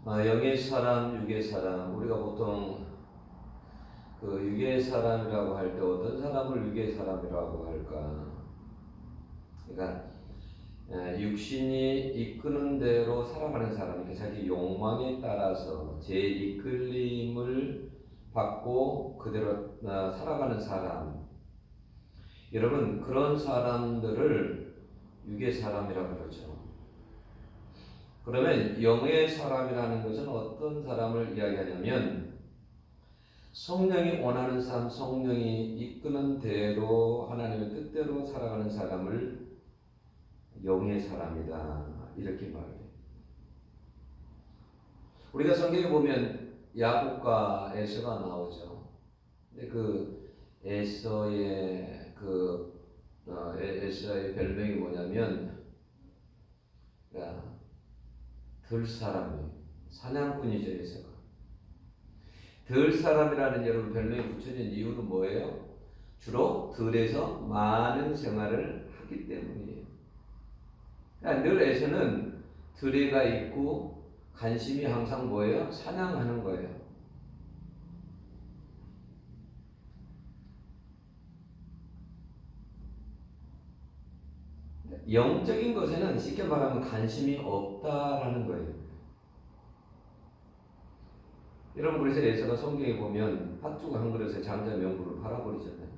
영의 사람, 육의 사람. 우리가 보통 그 육의 사람이라고 할 때 어떤 사람을 육의 사람이라고 할까? 그러니까 육신이 이끄는 대로 살아가는 사람이니까 자기 욕망에 따라서 제 이끌림을 받고 그대로 살아가는 사람. 여러분, 그런 사람들을 육의 사람이라고 그러죠. 그러면 영의 사람이라는 것은 어떤 사람을 이야기하냐면 성령이 원하는 삶, 성령이 이끄는 대로 하나님의 뜻대로 살아가는 사람을 영의 사람이다, 이렇게 말해요. 우리가 성경에 보면 야곱과 에서가 나오죠. 근데 그 에서의 에서의 별명이 뭐냐면 들사람이에요. 사냥꾼이죠, 에서가. 들사람이라는 여러분 별명이 붙여진 이유는 뭐예요? 주로 들에서 많은 생활을 하기 때문이에요. 그러니까 늘 에서는 들에가 있고 관심이 항상 뭐예요? 사냥하는 거예요. 영적인 것에는 쉽게 말하면 관심이 없다라는 거예요. 여러분, 그래서 에서가 성경에 보면 팥죽 한 그릇에 장자 명부를 팔아버리잖아요.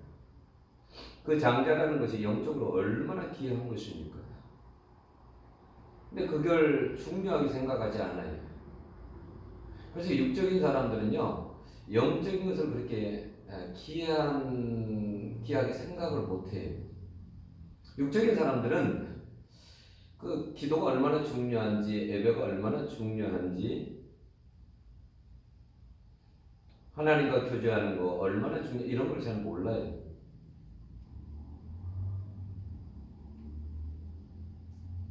그 장자라는 것이 영적으로 얼마나 귀한 것입니까? 근데 그걸 중요하게 생각하지 않아요. 그래서 육적인 사람들은요, 영적인 것을 그렇게 귀하게 생각을 못해요. 육적인 사람들은 그 기도가 얼마나 중요한지, 예배가 얼마나 중요한지, 하나님과 교제하는 거 얼마나 이런 걸 잘 몰라요.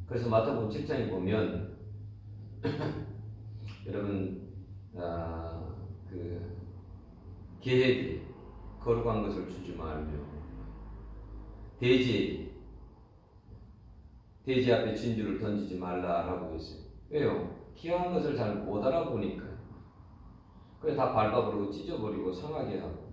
그래서 마태복음 7장에 보면 여러분 그 계획이 거룩한 것을 주지 말며 돼지 앞에 진주를 던지지 말라라고 했어요. 왜요? 귀한 것을 잘 못 알아보니까. 그래 다 밟아버리고 찢어버리고 상하게 하고.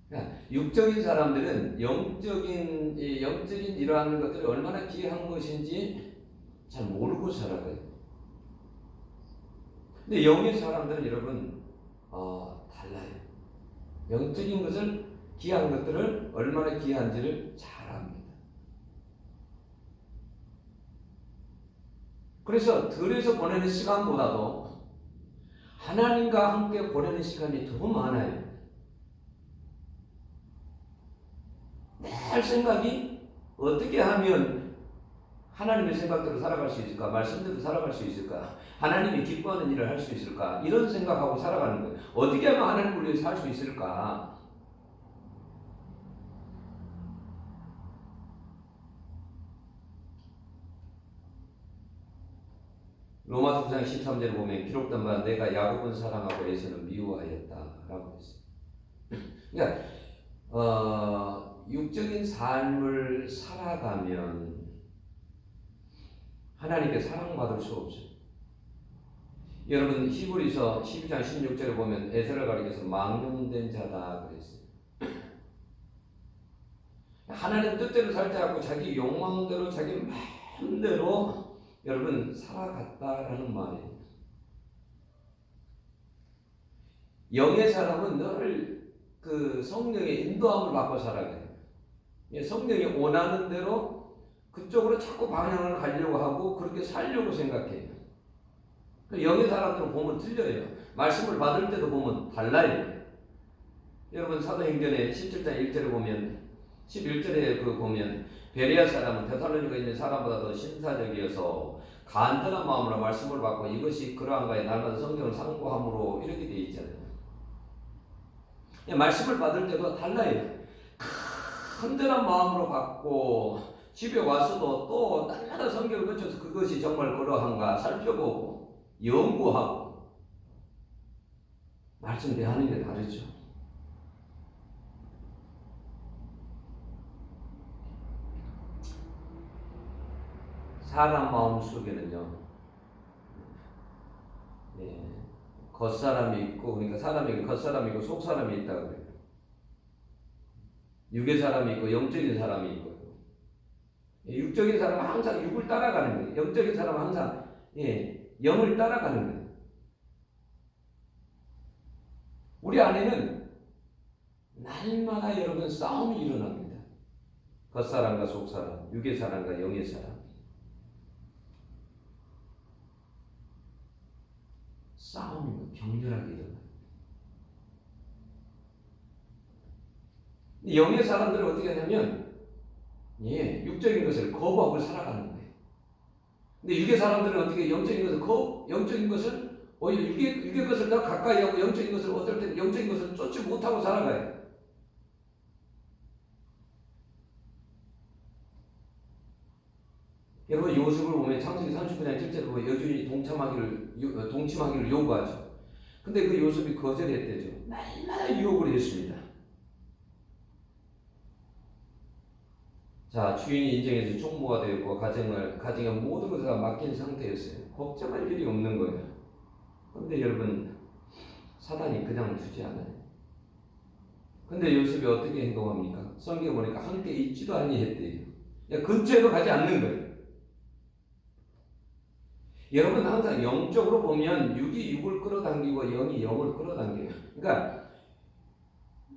그러니까 육적인 사람들은 영적인 이러한 것들이 얼마나 귀한 것인지 잘 모르고 살아가요. 근데 영의 사람들은 여러분 달라요. 영적인 것을, 귀한 것들을 얼마나 귀한지를 잘 압니다. 그래서 들에서 보내는 시간보다도 하나님과 함께 보내는 시간이 더 많아요. 늘 생각이 어떻게 하면 하나님의 생각대로 살아갈 수 있을까? 말씀대로 살아갈 수 있을까? 하나님이 기뻐하는 일을 할 수 있을까? 이런 생각하고 살아가는 거예요. 어떻게 하면 하나님을 위해서 살 수 있을까? 로마서 9장 13절을 보면 기록된 바 내가 야곱은 사랑하고 에서는 미워하였다라고 했어요. 그러니까 육적인 삶을 살아가면 하나님께 사랑받을 수 없어요. 여러분 히브리서 12장 16절에 보면 에서를 가리켜서 망령된 자다 그랬어요. 하나님 뜻대로 살지 않고 자기 욕망대로 자기 마음대로 여러분 살아갔다라는 말이에요. 영의 사람은 늘 그 성령의 인도함을 받고 살아가요. 성령이 원하는 대로 그쪽으로 자꾸 방향을 가려고 하고 그렇게 살려고 생각해요. 영의 사람들은 보면 틀려요. 말씀을 받을 때도 보면 달라요. 여러분 사도행전의 17장 1절에 보면 11절에 보면 베레아 사람은 데살로니가에 있는 사람보다 더 신사적이어서 간절한 마음으로 말씀을 받고 이것이 그러한가에 날마다 성경을 상고함으로 이렇게 되어 있잖아요. 말씀을 받을 때도 달라요. 간절한 마음으로 받고 집에 와서도 또 날마다 성경을 거쳐서 그것이 정말 그러한가 살펴보고 연구하고 말씀 대하는 게 다르죠. 사람 마음 속에는요 겉사람이 있고, 그러니까 사람이 겉사람이고 속사람이 있다고 그래요. 육의 사람이 있고 영적인 사람이 있고. 육적인 사람은 항상 육을 따라가는 거예요. 영적인 사람은 항상 영을 따라가는 거예요. 우리 안에는 날마다 여러분 싸움이 일어납니다. 겉사람과 속사람, 육의 사람과 영의 사람. 싸움이 격렬하게 일어나요. 영의 사람들은 어떻게 하냐면 육적인 것을 거부하고 살아가는 거예요. 근데 육의 사람들은 어떻게 영적인 것을 오히려 육의 것을 더 가까이 하고 영적인 것을 어떨 때는 영적인 것을 쫓지 못하고 살아가요. 여러분 요셉을 보면 창세기 39장 7절에 보면 여주인이 동침하기를 요구하죠. 근데 그 요셉이 거절했대죠. 날마다 유혹을 했습니다. 자, 주인이 인정해서 총무가 되었고 가정의 모든 것을 다 맡긴 상태였어요. 걱정할 일이 없는 거예요. 근데 여러분 사단이 그냥 두지 않아요. 근데 요셉이 어떻게 행동합니까? 성경에 보니까 함께 있지도 아니했대요. 근처에도 가지 않는 거예요. 여러분 항상 영적으로 보면 육이 육을 끌어당기고 영이 영을 끌어당겨요. 그러니까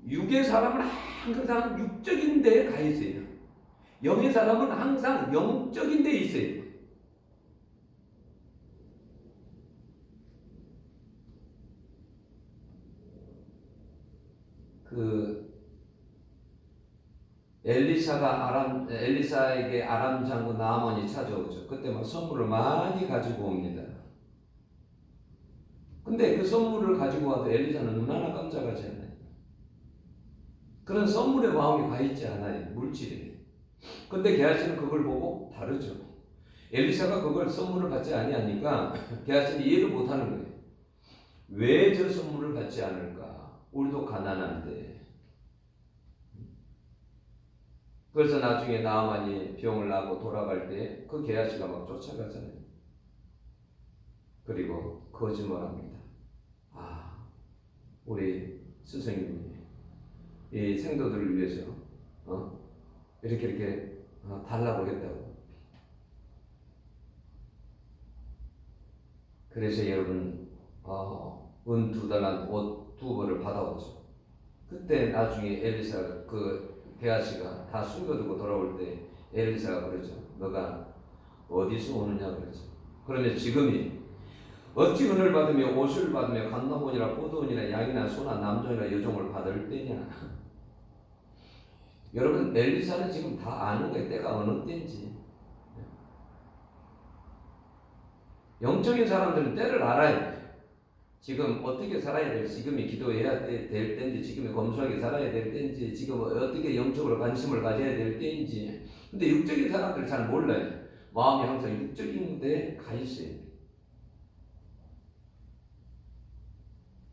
육의 사람은 항상 육적인 데에 가 있어요. 영의 사람은 항상 영적인 데에 있어요. 엘리사에게 아람 장군 나아만이 찾아오죠. 그때 막 선물을 많이 가지고 옵니다. 근데 그 선물을 가지고 와도 엘리사는 눈 하나 깜짝하지 않아요. 그런 선물에 마음이 가 있지 않아요. 물질에. 근데 게하시는 그걸 보고 다르죠. 엘리사가 그걸 선물을 받지 아니하니까 게하시는 이해를 못하는 거예요. 왜 저 선물을 받지 않을까? 우리도 가난한데. 그래서 나중에 나아만이 병을 나고 돌아갈 때 그 게하시가 막 쫓아가잖아요. 그리고 거짓말합니다. 우리 스승님이 이 생도들을 위해서 이렇게 달라고 했다고. 그래서 여러분 은 2달란트 옷 2벌을 받아오죠. 그때 나중에 엘리사 게하시가 다 숨겨두고 돌아올 때 엘리사가 그러죠. 너가 어디서 오느냐 그러죠. 그러면 지금이 어찌 은을 받으며 옷을 받으며 감남원이나 포도원이나 양이나 소나 남종이나 여종을 받을 때냐. 여러분 엘리사는 지금 다 아는 거예요. 때가 어느 때인지. 영적인 사람들은 때를 알아야 돼. 지금 어떻게 살아야 될, 지금이 기도해야 될 때인지, 지금이 검소하게 살아야 될 때인지, 지금 어떻게 영적으로 관심을 가져야 될 때인지. 근데 육적인 사람들 잘 몰라요. 마음이 항상 육적인 데에 가 있어요.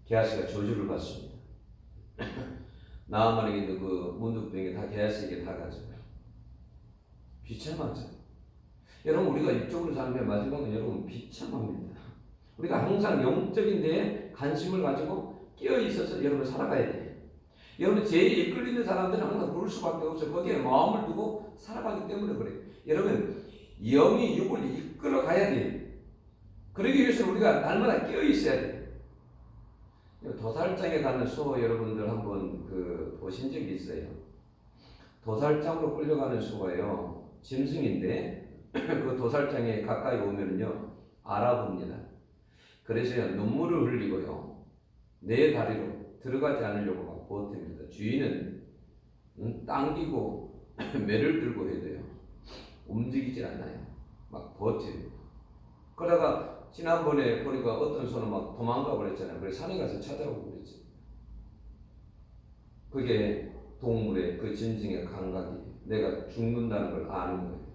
게하시가 저주를 받습니다. 나아만에게 있는 그 문둥병이 다 게하시에게 다 가죠. 비참하죠. 여러분 우리가 육적으로 사는 마지막은 여러분 비참합니다. 우리가 항상 영적인 데에 관심을 가지고 끼어 있어서 여러분 살아가야 돼요. 여러분 죄에 이끌리는 사람들은 항상 그럴 수밖에 없어요. 거기에 마음을 두고 살아가기 때문에 그래요. 여러분 영이 육을 이끌어 가야 돼요. 그러기 위해서 우리가 날마다 끼어 있어야 돼요. 도살장에 가는 소 여러분들 한번 보신 적이 있어요. 도살장으로 끌려가는 소가요 짐승인데 그 도살장에 가까이 오면요 알아봅니다. 그래서 눈물을 흘리고요 내 다리로 들어가지 않으려고 막 버팁니다. 주인은 당기고 매를 들고 해도요 움직이지 않아요. 막 버텨요. 그러다가 지난번에 보니까 어떤 소는 막 도망가 버렸잖아요. 그래서 산에 가서 찾아오고 그랬지. 그게 동물의 그 짐승의 감각이 내가 죽는다는 걸 아는 거예요.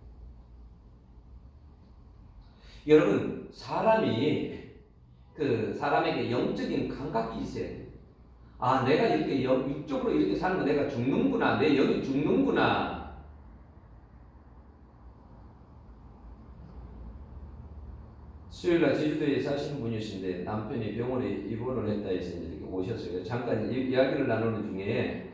여러분 사람에게 영적인 감각이 있어야 돼요. 내가 이렇게 육적으로 이렇게 사는 거 내가 죽는구나. 내 영이 죽는구나. 수요일날 제주도에 사시는 분이신데 남편이 병원에 입원을 했다 해서 이렇게 오셨어요. 잠깐 이야기를 나누는 중에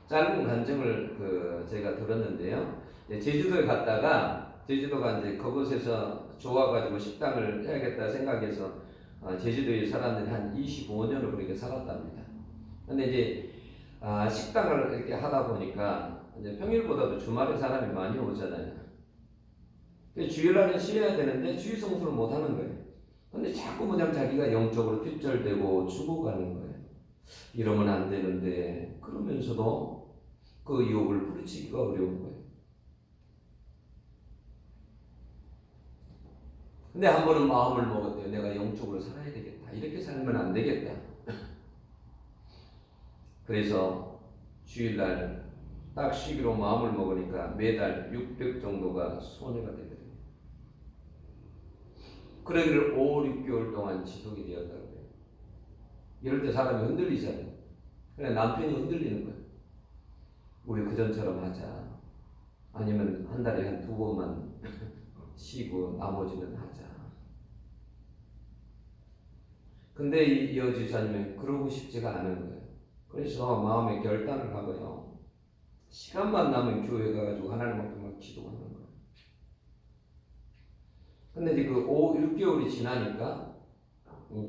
짧은 간증을 제가 들었는데요. 제주도에 갔다가 제주도가 이제 그곳에서 좋아가지고 식당을 해야겠다 생각해서 제주도에 살았는데 한 25년을 그렇게 살았답니다. 근데 이제 식당을 이렇게 하다 보니까 이제 평일보다도 주말에 사람이 많이 오잖아요. 주일날은 쉬어야 되는데 주일 성수를 못 하는 거예요. 근데 자꾸 그냥 자기가 영적으로 핍절되고 죽어가는 거예요. 이러면 안 되는데 그러면서도 그 유혹을 부르치기가 어려운 거예요. 근데 한 번은 마음을 먹었대요. 내가 영적으로 살아야 되겠다. 이렇게 살면 안 되겠다. 그래서 주일날 딱 쉬기로 마음을 먹으니까 매달 600 정도가 손해가 되거든요. 그러기를 5, 6개월 동안 지속이 되었다고 해요. 이럴 때 사람이 흔들리잖아요. 그래 남편이 흔들리는 거예요. 우리 그전처럼 하자. 아니면 한 달에 한 2번만 쉬고 나머지는 하자. 근데 이 여지사님은 그러고 싶지가 않은 거예요. 그래서 마음의 결단을 하고요. 시간만 나면 교회 가가지고 하나님 앞에만 기도하는 거예요. 근데 이제 그 6개월이 지나니까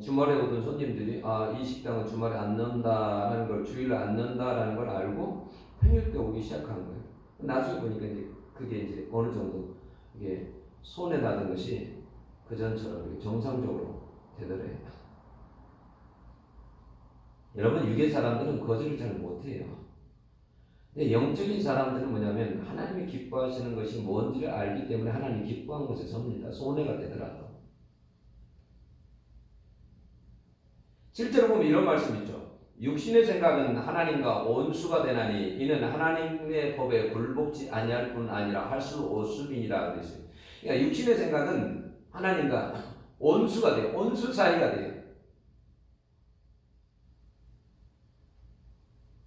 주말에 오던 손님들이 이 식당은 주말에 안 넣는다라는 걸, 주일에 안 넣는다라는 걸 알고 평일 때 오기 시작한 거예요. 나중에 보니까 이제 그게 이제 어느 정도 이게 손에 나던 것이 그전처럼 정상적으로 되더래요. 여러분, 유괴 사람들은 거절을 잘 못해요. 근데 영적인 사람들은 뭐냐면 하나님이 기뻐하시는 것이 뭔지를 알기 때문에 하나님이 기뻐한 것에 섭니다. 손해가 되더라도. 실제로 보면 이런 말씀이 있죠. 육신의 생각은 하나님과 원수가 되나니 이는 하나님의 법에 굴복지 아니할 뿐 아니라 할 수 없음이니라 그랬어요. 그러니까 육신의 생각은 하나님과 원수가 돼요. 원수 사이가 돼요.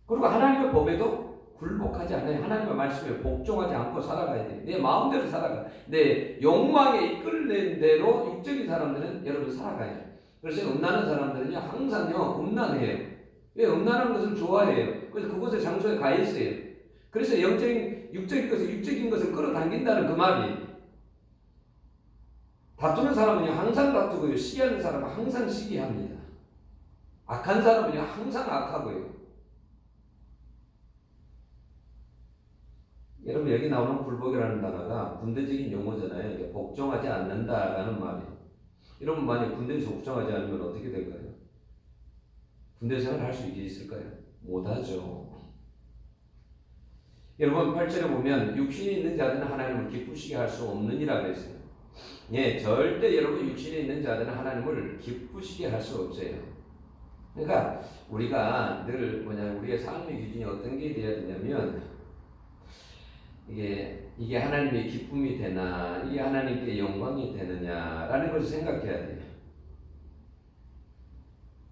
그리고 하나님의 법에도 굴복하지 않아요. 하나님의 말씀에 복종하지 않고 살아가야 돼요. 내 마음대로 살아가. 내 욕망에 이끌린 대로 육적인 사람들은 여러분 살아가요. 그래서 음란한 사람들은요 항상요 음란해요. 왜? 음란한 것을 좋아해요. 그래서 그곳의 장소에 가 있어요. 그래서 영적인 육적인 것을 끌어당긴다는 그 말이. 다투는 사람은요 항상 다투고요. 시기하는 사람은 항상 시기합니다. 악한 사람은요 항상 악하고요. 여러분 여기 나오는 굴복이라는 단어가 군대적인 용어잖아요. 이게 복종하지 않는다라는 말이. 여러분 만약 군대에서 복종하지 않으면 어떻게 될까요? 군대 생활 할 수 있을까요? 못하죠. 여러분 8절에 보면 육신이 있는 자들은 하나님을 기쁘시게 할 수 없느니라 그랬어요. 예, 절대 여러분 육신에 있는 자들은 하나님을 기쁘시게 할 수 없어요. 그러니까 우리가 늘 우리의 삶의 기준이 어떤 게 돼야 되냐면 이게 하나님의 기쁨이 되나, 이게 하나님께 영광이 되느냐라는 것을 생각해야 돼요.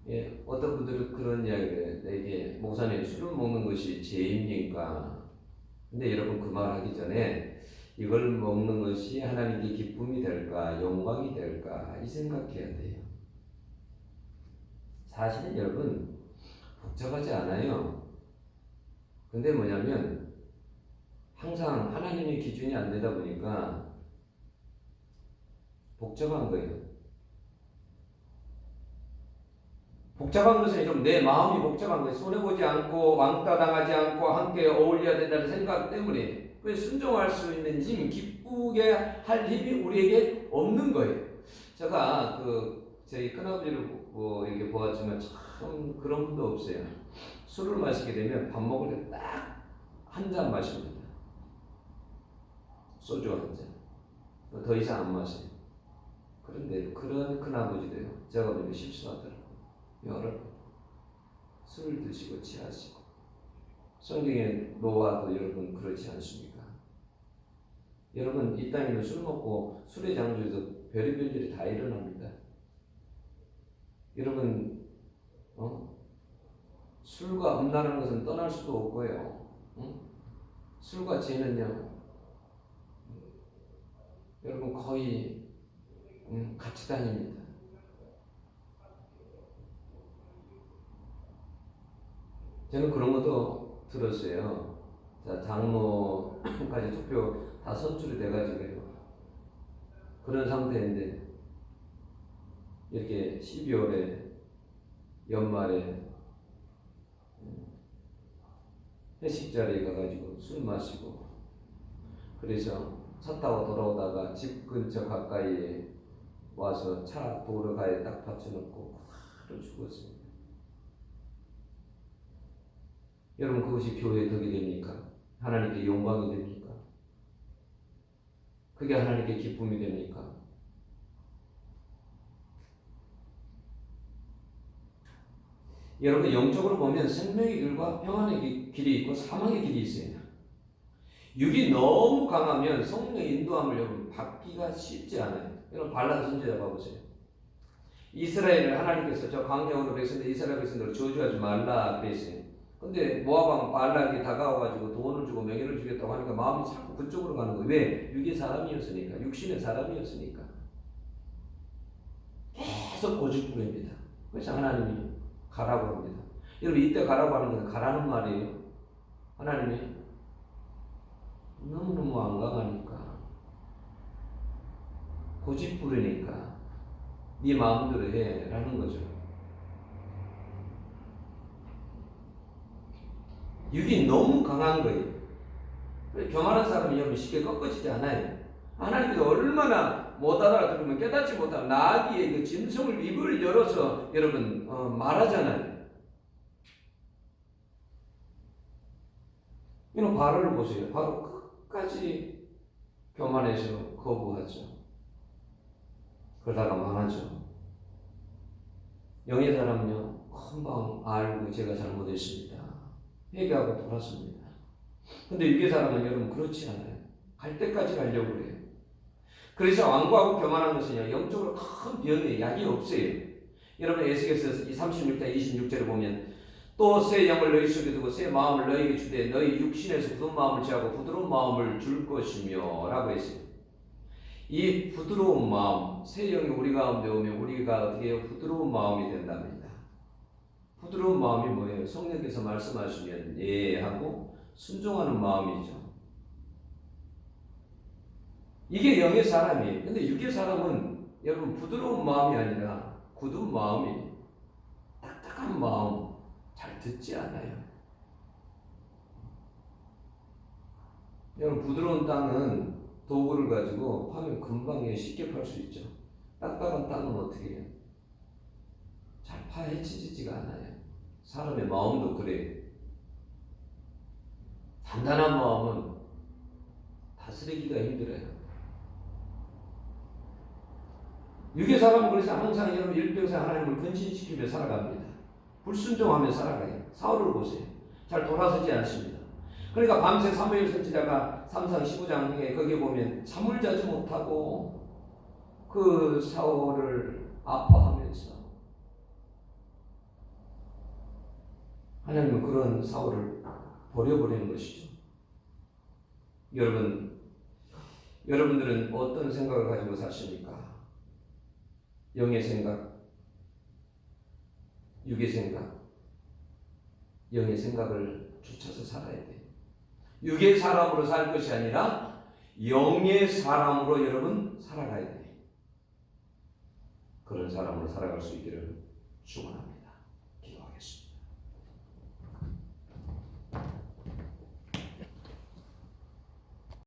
예, 어떤 분들은 그런 이야기를 해요. 이게 목사님 술을 먹는 것이 죄입니까? 근데 여러분 그 말 하기 전에 이걸 먹는 것이 하나님께 기쁨이 될까, 영광이 될까 이 생각해야 돼요. 사실은 여러분 복잡하지 않아요. 근데 뭐냐면 항상 하나님의 기준이 안 되다 보니까 복잡한 거예요. 복잡한 것은 여러분 내 마음이 복잡한 거예요. 손해보지 않고 왕따 당하지 않고 함께 어울려야 된다는 생각 때문에 왜 순종할 수 있는 힘, 기쁘게 할 힘이 우리에게 없는 거예요. 제가 저희 큰아버지를 이렇게 보았지만 참 그런 분도 없어요. 술을 마시게 되면 밥 먹을 때 딱 한 잔 마십니다. 소주 한 잔. 더 이상 안 마셔요. 그런데 그런 큰아버지도요. 제가 보면 실수하더라고요. 여러 술을 드시고 취하시고. 성경에 노아도 여러분 그렇지 않습니까? 여러분 이 땅에는 술 먹고 술의 장소에서 별의별 일이 다 일어납니다. 여러분 술과 음란한 것은 떠날 수도 없고요. 술과 죄는요. 여러분 거의 같이 다닙니다. 저는 그런 것도 들었어요. 자, 장로까지 투표 다 선출이 돼가지고요. 그런 상태인데 이렇게 12월에 연말에 회식 자리에 가가지고 술 마시고, 그래서 차 타고 돌아오다가 집 근처 가까이에 와서 차 도로가에 딱 받쳐놓고 하루 죽었습니다. 여러분, 그것이 교회의 덕이 됩니까? 하나님께 영광이 됩니까? 그게 하나님께 기쁨이 됩니까? 여러분, 영적으로 보면 생명의 길과 평안의 길이 있고 사망의 길이 있어요. 육이 너무 강하면 성령의 인도함을 여러분 받기가 쉽지 않아요. 여러분, 발람 선지자 봐보세요. 이스라엘을 하나님께서 저 광야으로 백성들 이스라엘 백성들을 저주하지 말라 그랬어요. 근데 모압왕 발락이 다가와가지고 돈을 주고 명예를 주겠다고 하니까 마음이 자꾸 그쪽으로 가는 거예요. 왜? 육의 사람이었으니까, 육신의 사람이었으니까. 계속 고집부립니다. 그래서 하나님이 가라고 합니다. 여러분, 이때 가라고 하는 건 가라는 말이에요. 하나님이 너무너무 완강하니까, 고집부리니까 네 마음대로 해 라는 거죠. 육이 너무 강한 거예요. 교만한 사람이 여러분 쉽게 꺾어지지 않아요. 하나님께서 얼마나 못 알아들으면 깨닫지 못하면 나귀의 그 짐승을 입을 열어서 여러분 말하잖아요. 이런 바로를 보세요. 바로 끝까지 교만해서 거부하죠. 그러다가 망하죠. 영의 사람은요, 금방 알고 제가 잘못했습니다. 회개하고 돌았습니다. 근데 육의 사람은 여러분 그렇지 않아요. 갈 때까지 가려고 그래요. 그래서 완고하고 교만한 것은요, 영적으로 큰 병에 약이 없어요. 여러분, 에스겔서 36장 26절을 보면 또 새 영을 너희 속에 두고 새 마음을 너희에게 주되 너희 육신에서 굳은 마음을 제하고 부드러운 마음을 줄 것이며 라고 했어요. 이 부드러운 마음, 새 영이 우리 가운데 오면 우리가 어떻게 해요? 부드러운 마음이 된답니다. 부드러운 마음이 뭐예요? 성령께서 말씀하시면 예 하고 순종하는 마음이죠. 이게 영의 사람이에요. 근데 육의 사람은 여러분 부드러운 마음이 아니라 굳은 마음이, 딱딱한 마음, 잘 듣지 않아요. 여러분, 부드러운 땅은 도구를 가지고 파면 금방 쉽게 팔 수 있죠. 딱딱한 땅은 어떻게 해요? 잘 파헤치지가 않아요. 사람의 마음도 그래요. 단단한 마음은 다스리기가 힘들어요. 육의 사람은 그래서 항상 여러분 일평생 하나님을 근신시키며 살아갑니다. 불순종하며 살아가요. 사울을 보세요. 잘 돌아서지 않습니다. 그러니까 밤새 사무엘 선지자가 3상 15장에 거기에 보면 잠을 자지 못하고 그 사울을 아파하면서, 하나님은 그런 사울을 버려버리는 것이죠. 여러분들은 어떤 생각을 가지고 사십니까? 영의 생각, 육의 생각, 영의 생각을 쫓아서 살아야 돼요. 육의 사람으로 살 것이 아니라 영의 사람으로 여러분 살아가야 돼요. 그런 사람으로 살아갈 수 있기를 축원합니다.